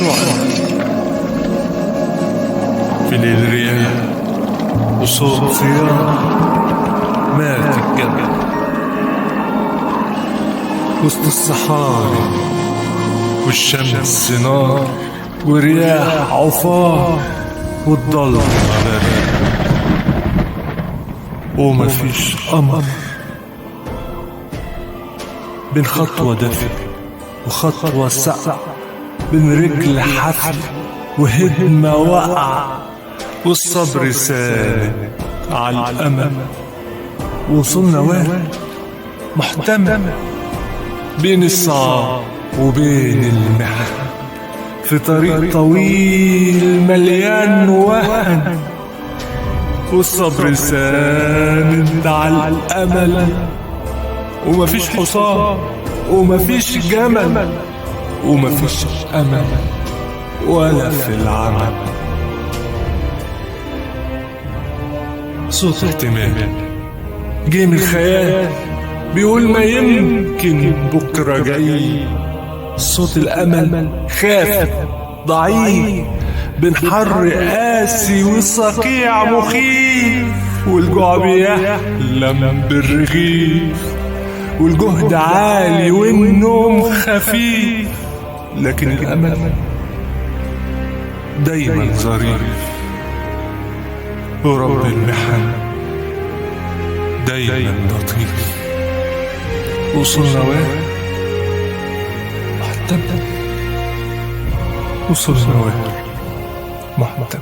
الشعر في ليل رياح وصوت صياح مات الجبل وسط الصحاري والشمس نار ورياح عفار والضلمة برد ومفيش قمر بين خطوة دفء وخطوة سقع بين رجل حفل وهدمة وقع والصبر سالم على الأمل وصلنا وارد محتمل بين الصعاب وبين المحن في طريق طويل مليان وهن والصبر ساند على الأمل ومفيش حصان ومفيش جمل ومفيش أمل ولا في العمل. صوت احتمال جه من الخيال بيقول ما يمكن بكرة جاي. صوت الأمل خاف ضعيف بين حر قاسي وصقيع مخيف والجوع بيحلم بالرغيف والجهد عالي والنوم خفيف لكن الأمل دايما ظريف ورب المحن دايما لطيف. وصلنا وين محتمل وصلنا وين محتمل.